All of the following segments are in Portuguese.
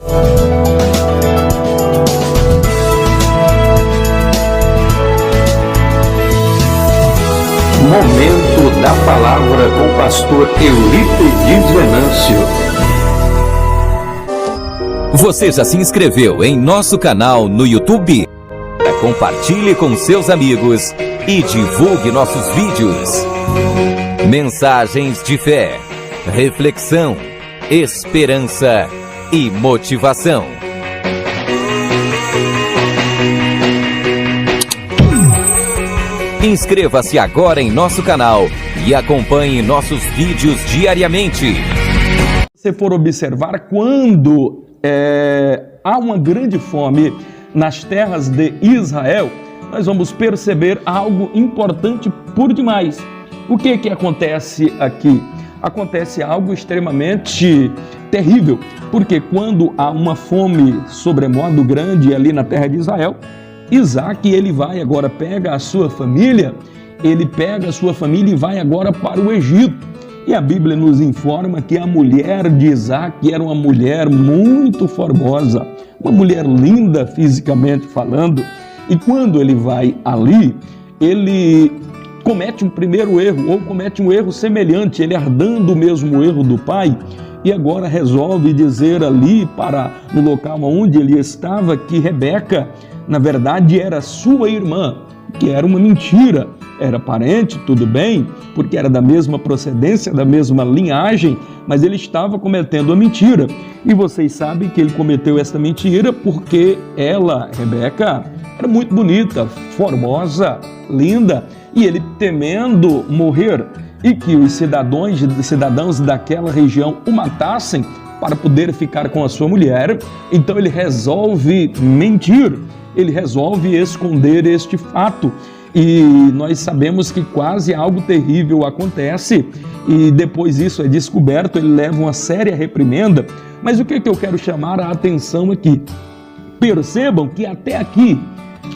Momento da palavra com o pastor Eurípides Venâncio. Você já se inscreveu em nosso canal no YouTube? Compartilhe com seus amigos e divulgue nossos vídeos. Mensagens de fé, reflexão, esperança e motivação. Inscreva-se agora em nosso canal e acompanhe nossos vídeos diariamente. Se for observar, quando há uma grande fome nas terras de Israel, nós vamos perceber algo importante por demais. O que acontece aqui? Acontece algo extremamente terrível, porque quando há uma fome sobremodo grande ali na terra de Israel, Isaac, ele vai agora, pega a sua família e vai agora para o Egito. E a Bíblia nos informa que a mulher de Isaac era uma mulher muito formosa, uma mulher linda fisicamente falando. E quando ele vai ali, ele comete um primeiro erro, ou comete um erro semelhante, ele herdando o mesmo erro do pai, e agora resolve dizer ali no local onde ele estava que Rebeca, na verdade, era sua irmã, que era uma mentira. Era parente, tudo bem, porque era da mesma procedência, da mesma linhagem, mas ele estava cometendo a mentira. E vocês sabem que ele cometeu essa mentira porque ela, Rebeca, era muito bonita, formosa, linda, e ele, temendo morrer e que os cidadãos daquela região o matassem para poder ficar com a sua mulher, então ele resolve mentir, ele resolve esconder este fato. E nós sabemos que quase algo terrível acontece e depois isso é descoberto, ele leva uma séria reprimenda. Mas o que eu quero chamar a atenção aqui? Percebam que até aqui,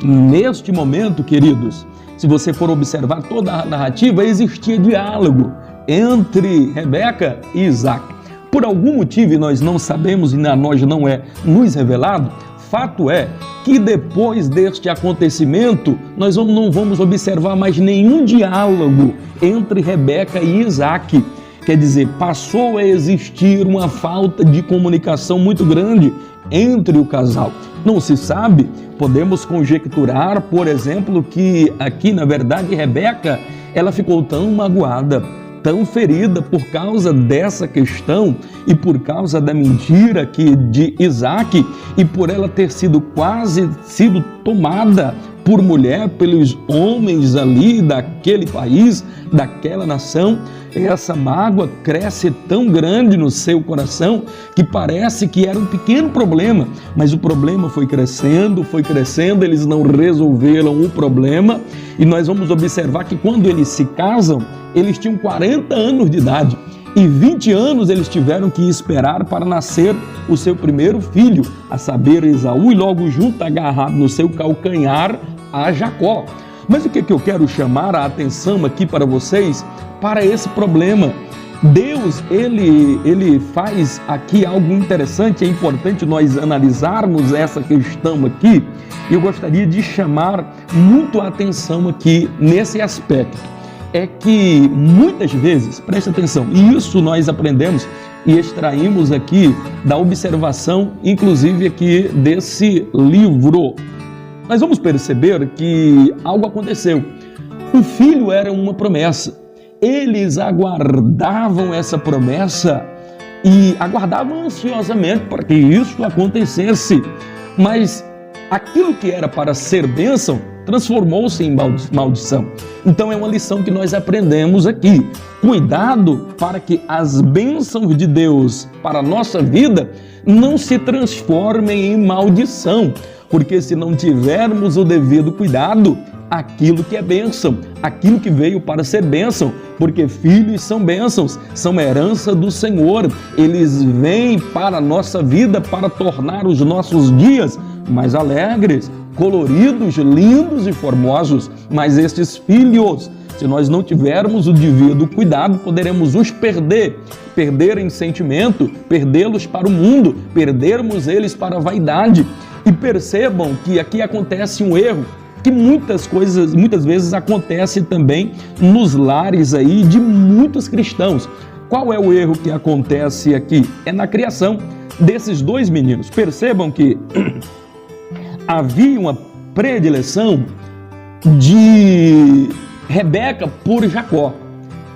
neste momento, queridos, se você for observar toda a narrativa, existia diálogo entre Rebeca e Isaac. Por algum motivo, e nós não sabemos e nós não é nos revelado, fato é que depois deste acontecimento, nós não vamos observar mais nenhum diálogo entre Rebeca e Isaac. Quer dizer, passou a existir uma falta de comunicação muito grande entre o casal. Não se sabe, podemos conjecturar, por exemplo, que aqui, na verdade, Rebeca, ela ficou tão magoada, tão ferida por causa dessa questão e por causa da mentira de Isaac e por ela ter quase sido tomada por mulher, pelos homens ali daquele país, daquela nação. Essa mágoa cresce tão grande no seu coração que parece que era um pequeno problema, mas o problema foi crescendo, eles não resolveram o problema e nós vamos observar que quando eles se casam, eles tinham 40 anos de idade e 20 anos eles tiveram que esperar para nascer o seu primeiro filho, a saber, Esaú, e logo junto, agarrado no seu calcanhar, a Jacó. Mas o que eu quero chamar a atenção aqui para vocês, para esse problema? Deus, ele faz aqui algo interessante, é importante nós analisarmos essa questão aqui. Eu gostaria de chamar muito a atenção aqui nesse aspecto. É que muitas vezes, preste atenção, e isso nós aprendemos e extraímos aqui da observação, inclusive aqui desse livro. Nós vamos perceber que algo aconteceu. O filho era uma promessa. Eles aguardavam essa promessa e aguardavam ansiosamente para que isso acontecesse. Mas aquilo que era para ser bênção transformou-se em maldição. Então é uma lição que nós aprendemos aqui. Cuidado para que as bênçãos de Deus para a nossa vida não se transformem em maldição. Porque se não tivermos o devido cuidado, aquilo que é bênção, aquilo que veio para ser bênção, porque filhos são bênçãos, são herança do Senhor, eles vêm para a nossa vida para tornar os nossos dias mais alegres, coloridos, lindos e formosos, mas estes filhos Se nós não tivermos o devido cuidado, poderemos os perder em sentimento, perdê-los para o mundo, perdermos eles para a vaidade. E percebam que aqui acontece um erro, que muitas vezes acontece também nos lares aí de muitos cristãos. Qual é o erro que acontece aqui? É na criação desses dois meninos. Percebam que havia uma predileção de Rebeca por Jacó,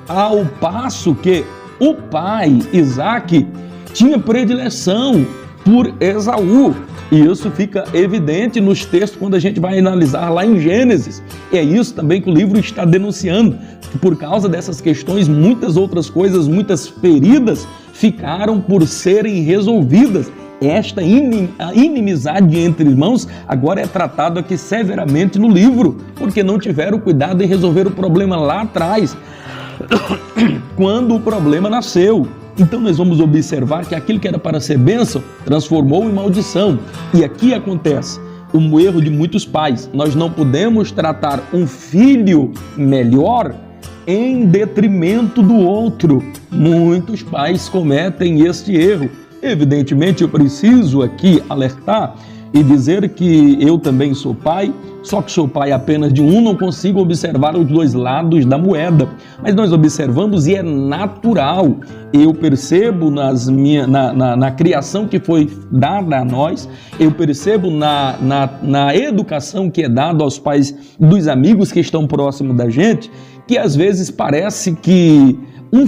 ao passo que o pai, Isaque, tinha predileção por Esaú. E isso fica evidente nos textos quando a gente vai analisar lá em Gênesis. E é isso também que o livro está denunciando, que por causa dessas questões, muitas outras coisas, muitas feridas ficaram por serem resolvidas. Esta inimizade entre irmãos agora é tratada aqui severamente no livro, porque não tiveram cuidado em resolver o problema lá atrás, quando o problema nasceu. Então nós vamos observar que aquilo que era para ser bênção, transformou em maldição. E aqui acontece um erro de muitos pais. Nós não podemos tratar um filho melhor em detrimento do outro. Muitos pais cometem este erro. Evidentemente, eu preciso aqui alertar e dizer que eu também sou pai, só que sou pai apenas de um, não consigo observar os dois lados da moeda. Mas nós observamos e é natural. Eu percebo na criação que foi dada a nós, eu percebo na educação que é dada aos pais dos amigos que estão próximos da gente, que às vezes parece que um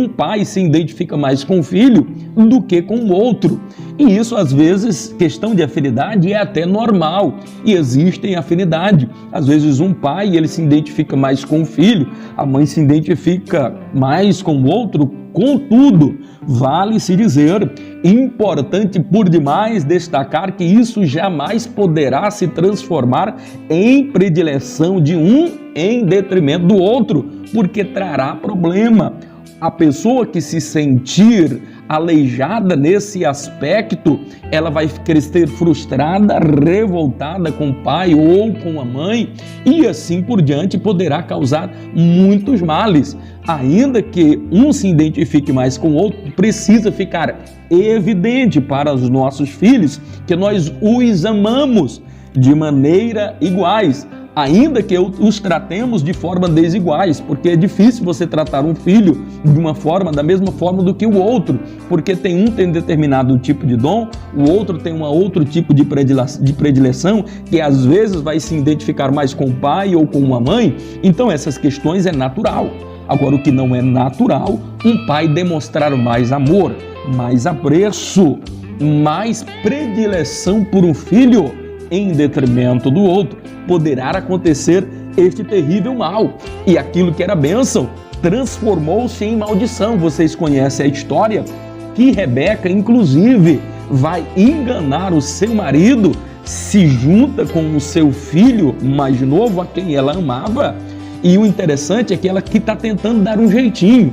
pai se identifica mais com o filho do que com o outro. E isso, às vezes, questão de afinidade é até normal. E existem afinidade. Às vezes um pai, ele se identifica mais com o filho, a mãe se identifica mais com o outro. Contudo, vale-se dizer, importante por demais destacar que isso jamais poderá se transformar em predileção de um em detrimento do outro, porque trará problema. A pessoa que se sentir aleijada nesse aspecto, ela vai crescer frustrada, revoltada com o pai ou com a mãe e assim por diante, poderá causar muitos males. Ainda que um se identifique mais com o outro, precisa ficar evidente para os nossos filhos que nós os amamos de maneira iguais, ainda que os tratemos de forma desiguais, porque é difícil você tratar um filho da mesma forma do que o outro, porque um tem determinado tipo de dom, o outro tem outro tipo de predileção, que às vezes vai se identificar mais com o pai ou com a mãe. Então essas questões é natural. Agora, o que não é natural, um pai demonstrar mais amor, mais apreço, mais predileção por um filho em detrimento do outro, poderá acontecer este terrível mal. E aquilo que era bênção transformou-se em maldição. Vocês conhecem a história que Rebeca, inclusive, vai enganar o seu marido, se junta com o seu filho mais novo, a quem ela amava. E o interessante é que ela que está tentando dar um jeitinho.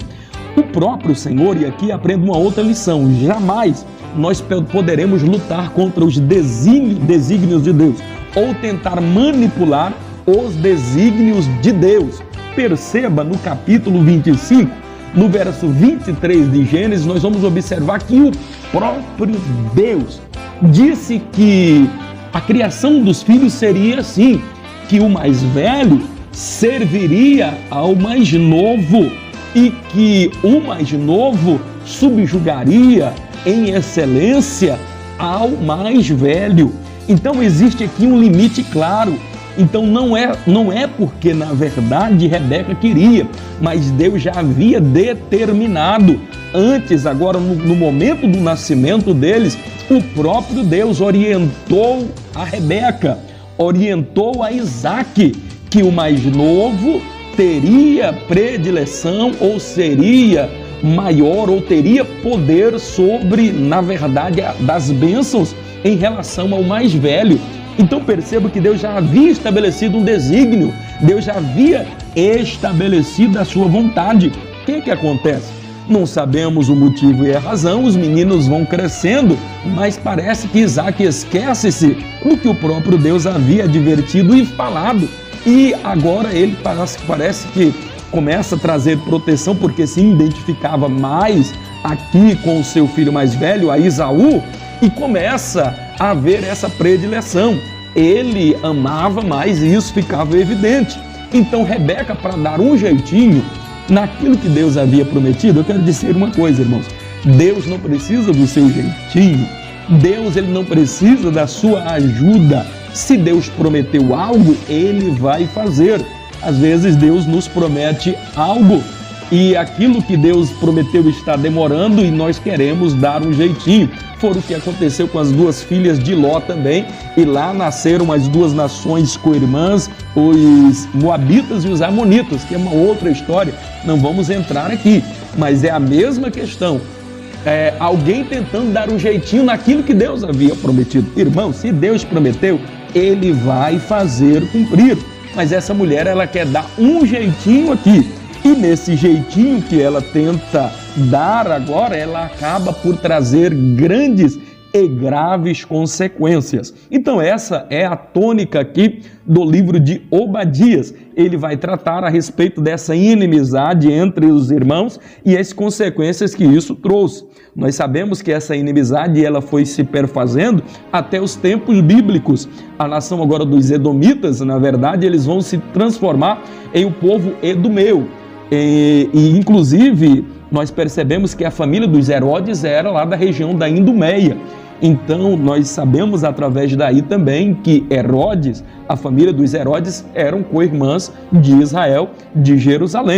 O próprio Senhor, e aqui aprende uma outra lição, jamais nós poderemos lutar contra os desígnios de Deus ou tentar manipular os desígnios de Deus. Perceba no capítulo 25, no verso 23 de Gênesis, nós vamos observar que o próprio Deus disse que a criação dos filhos seria assim, que o mais velho serviria ao mais novo e que o mais novo subjugaria em excelência ao mais velho. Então existe aqui um limite claro. Então não é porque na verdade Rebeca queria, mas Deus já havia determinado antes. Agora no momento do nascimento deles, o próprio Deus orientou a Rebeca, orientou a Isaque, que o mais novo teria predileção ou seria maior ou teria poder sobre, na verdade, das bênçãos em relação ao mais velho. Então perceba que Deus já havia estabelecido um desígnio, Deus já havia estabelecido a sua vontade. O que acontece? Não sabemos o motivo e a razão, os meninos vão crescendo, mas parece que Isaque esquece-se do que o próprio Deus havia advertido e falado, E agora ele parece que começa a trazer proteção, porque se identificava mais aqui com o seu filho mais velho, a Esaú, e começa a haver essa predileção. Ele amava mais e isso ficava evidente. Então Rebeca, para dar um jeitinho naquilo que Deus havia prometido, eu quero dizer uma coisa, irmãos, Deus não precisa do seu jeitinho, Deus ele não precisa da sua ajuda. Se Deus prometeu algo, Ele vai fazer. Às vezes Deus nos promete algo e aquilo que Deus prometeu está demorando e nós queremos dar um jeitinho. Foi o que aconteceu com as duas filhas de Ló também, e lá nasceram as duas nações co-irmãs, os Moabitas e os Amonitas, que é uma outra história, não vamos entrar aqui, mas é a mesma questão. Alguém tentando dar um jeitinho naquilo que Deus havia prometido. Irmão, se Deus prometeu, Ele vai fazer cumprir. Mas essa mulher, ela quer dar um jeitinho aqui. E nesse jeitinho que ela tenta dar agora, ela acaba por trazer grandes e graves consequências. Então essa é a tônica aqui do livro de Obadias. Ele vai tratar a respeito dessa inimizade entre os irmãos e as consequências que isso trouxe. Nós sabemos que essa inimizade ela foi se perfazendo até os tempos bíblicos. A nação agora dos edomitas, na verdade, eles vão se transformar em o povo edomeu. E inclusive nós percebemos que a família dos Herodes era lá da região da Idumeia. Então nós sabemos através daí também que Herodes, a família dos Herodes eram co-irmãs de Israel, de Jerusalém.